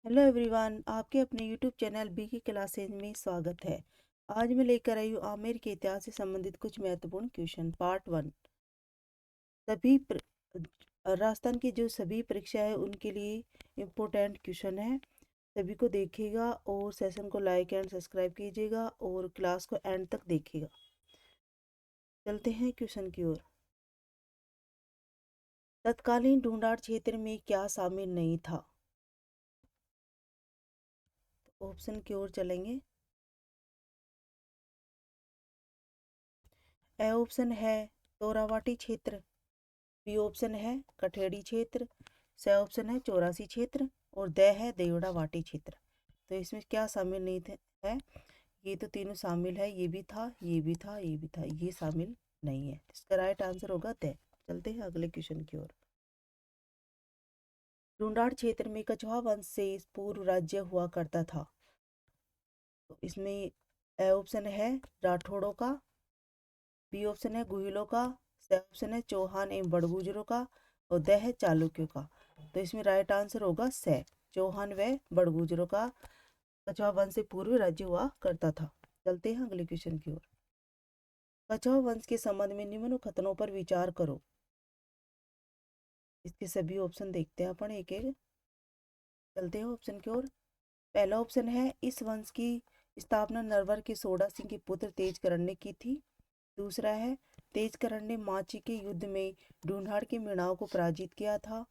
Hello everyone, आपके अपने YouTube channel B की क्लासेज में स्वागत है। आज मैं लेकर आई हूँ आमेर के इतिहास से संबंधित कुछ महत्वपूर्ण क्वेश्चन। Part one. सभी राजस्थान की जो सभी परीक्षा है उनके लिए इम्पोर्टेंट क्वेश्चन है। सभी को देखिएगा और सेशन को लाइक एंड सब्सक्राइब कीजिएगा और क्लास को एंड तक देखिएगा। चलते हैं क्वेश्चन की ओर। तत्कालीन ढूंढाड़ क्षेत्र में क्या शामिल नहीं था? ऑप्शन की ओर चलेंगे। ए ऑप्शन है तोरावाटी क्षेत्र, बी ऑप्शन है कठेड़ी क्षेत्र, स ऑप्शन है चौरासी क्षेत्र और द है देवड़ा वाटी क्षेत्र। तो इसमें क्या शामिल नहीं थे है? ये तो तीनों शामिल है, ये भी था, ये भी था, ये भी था, ये शामिल नहीं है। इसका राइट आंसर होगा द। चलते हैं अगले क्वेश्चन की ओर। ढूंढाड़ क्षेत्र में कछवा वंश से पूर्व राज्य हुआ करता था। तो इसमें ए ऑप्शन है राठौड़ों का, बी ऑप्शन है गुहिलों का, सी ऑप्शन है चौहान एवं बड़गुजरों का और द है चालुक्यों का। तो इसमें राइट आंसर होगा से, चौहान व बड़गुजरों का कछवा वंश से पूर्व राज्य हुआ करता था। चलते हैं अगले क्वेश्चन की ओर। कछवा वंश के संबंध में निम्न कथनों पर विचार करो। इसके सभी ऑप्शन देखते हैं अपन एक एक। चलते हैं ऑप्शन की ओर। पहला ऑप्शन है इस वंश की स्थापना नरवर के सोडा सिंह के पुत्र तेजकरण ने की थी। दूसरा है तेजकरण ने माची के युद्ध में ढूंढाड़ के मीणाओं को पराजित किया था।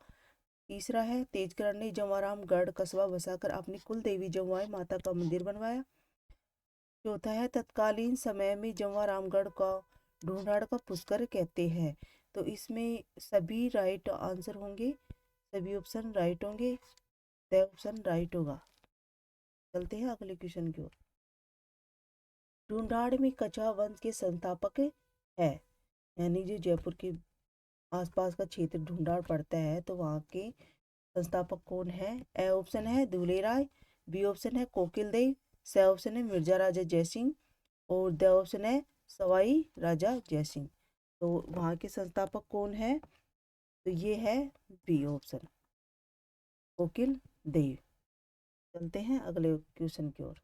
तीसरा है तेजकरण ने जवाराम गढ़ कस्बा बसाकर अपनी कुल देवी जवाई माता का मंदिर बनवाया। चौथा है तत्कालीन समय में जवारामगढ़ का ढूंढाड़ का पुष्कर कहते हैं। तो इसमें सभी राइट आंसर होंगे, सभी ऑप्शन राइट होंगे, द ऑप्शन राइट होगा। चलते हैं अगले क्वेश्चन की ओर। ढूंढाड़ में कछवा वंश के संस्थापक है, यानी जो जयपुर के आसपास का क्षेत्र ढूंढाड़ पड़ता है तो वहाँ के संस्थापक कौन है? ए ऑप्शन है दूले राय, बी ऑप्शन है कोकिल देव, सी ऑप्शन है मिर्जा राजा जयसिंह और द ऑप्शन है सवाई राजा जयसिंह। तो वहाँ के संस्थापक कौन है? तो ये है बी ऑप्शन, कोकिल देव। चलते हैं अगले क्वेश्चन की ओर।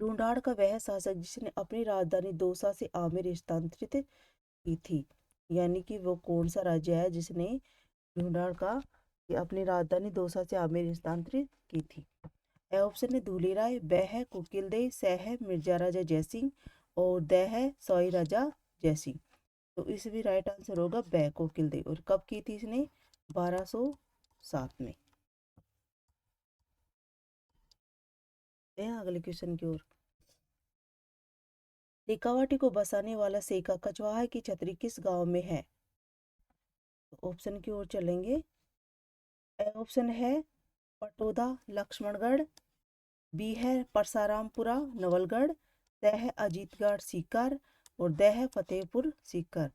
ढूंढाड़ का वह शासक जिसने अपनी राजधानी दौसा से आमेर स्थानांतरित की थी, यानी कि वो कौन सा राज्य है जिसने ढूंढाड़ का अपनी राजधानी दौसा से आमेर स्थानांतरित की थी? ए ऑप्शन है धूली राय, ब है कोकिल देव, स है मिर्जा राजा जयसिंह और द है सवाई राजा जयसिंह। तो इस भी राइट आंसर होगा ब कोकिल देव। और कब की थी इसने? 1207 में। अगले क्वेश्चन की ओर। शेखावाटी को बसाने वाला सेका कछवाहा की छतरी किस गांव में है? तो ऑप्शन की ओर चलेंगे। ए ऑप्शन है पटोदा लक्ष्मणगढ़, बी है परसारामपुरा नवलगढ़, स है अजीतगढ़ सीकर और द है फतेहपुर सीकर।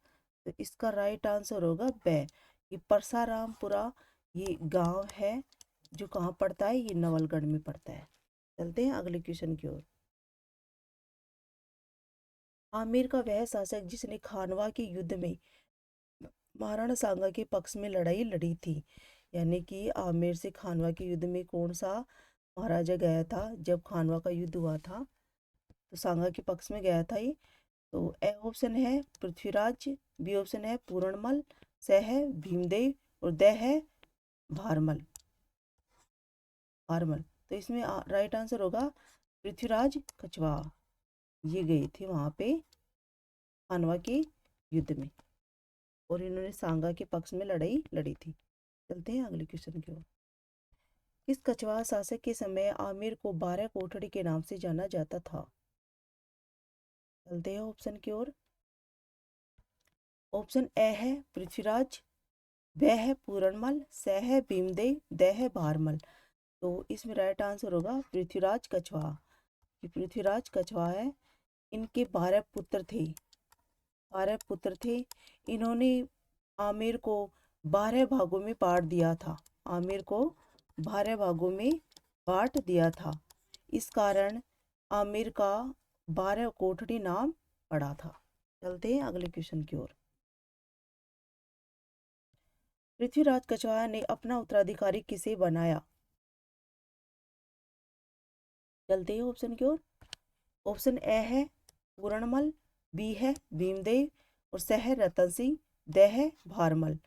तो इसका राइट आंसर होगा ब। ये परसारामपुरा ये गांव है जो कहाँ पड़ता है? ये नवलगढ़ में पड़ता है। चलते हैं अगले क्वेश्चन की ओर। आमेर का वह शासक जिसने खानवा के युद्ध में महाराणा सांगा के पक्ष में लड़ाई लड़ी थी, यानी कि आमेर से खानवा के युद्ध में कौन सा महाराजा गया था? जब खानवा का युद्ध हुआ था तो सांगा के पक्ष में गया था ये। तो ए ऑप्शन है पृथ्वीराज, बी ऑप्शन है पूरणमल, स है भीमदेव और द है भारमल। भारमल। तो इसमें राइट आंसर होगा पृथ्वीराज कछवाहा। ये गए थे वहां पे खानवा के युद्ध में और इन्होंने सांगा के पक्ष में लड़ाई लड़ी थी। चलते हैं अगले क्वेश्चन की ओर। किस कछवाहा शासक के समय आमेर को 12 कोठड़ी के नाम से जाना जाता था? चलते हैं ऑप्शन की ओर। ऑप्शन ए है पृथ्वीराज, ब है पूरणमल, स है भीमदेव, द है भारमल। तो इसमें राइट आंसर होगा पृथ्वीराज कछवाहा। ये पृथ्वीराज कछवाहा है। इनके 12 पुत्र थे, 12 पुत्र थे। इन्होंने आमेर को 12 भागों में बांट दिया था। आमेर को 12 भागों में बांट दिया था। इस कारण आमेर का 12 कोठड़ी नाम पड़ा था। चलते हैं अगले क्वेश्चन की ओर। पृथ्वीराज कछवाहा ने अपना उत्तराधिकारी किसे बनाया? चलते हैं ऑप्शन की ओर। ऑप्शन ए है पूरणमल, बी है भीमदेव और स है रतन सिंह, द है भारमल।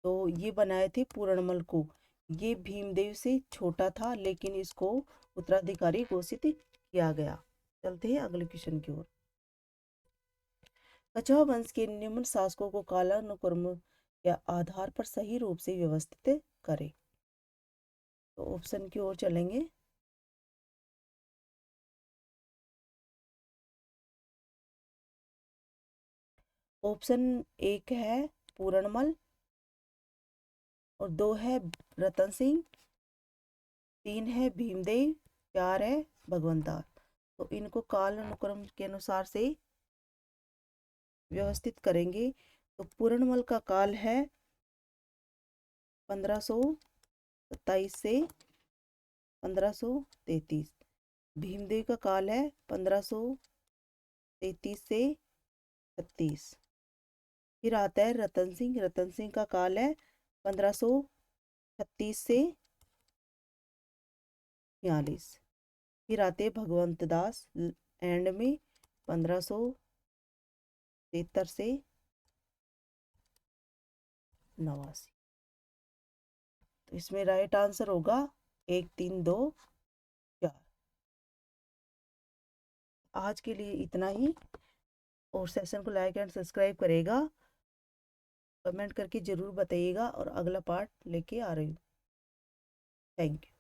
तो ये बनाए थे पूरणमल को। ये भीमदेव से छोटा था लेकिन इसको उत्तराधिकारी घोषित किया गया। चलते हैं अगले क्वेश्चन की ओर। कछवाहा वंश के निम्न शासकों को कालानुक्रम या आधार पर सही रूप से व्यवस्थित करें। तो ऑप्शन की ओर चलेंगे। ऑप्शन एक है पूरणमल और 2 है रतन सिंह, 3 है भीमदेव, 4 है भगवंत दास। तो इनको काल अनुक्रम के अनुसार से व्यवस्थित करेंगे। तो पूरणमल का काल है 1527 से 1533। भीमदेव का काल है 1533 से 36। फिर आता है रतन सिंह। रतन सिंह का काल है 1536 से 46। फिर आते भगवंत दास एंड में 1573 से 89। तो इसमें राइट आंसर होगा 1 3 2 4। आज के लिए इतना ही। और सेशन को लाइक एंड सब्सक्राइब करेगा, कमेंट करके ज़रूर बताइएगा और अगला पार्ट लेके आ रही हूँ। Thank you.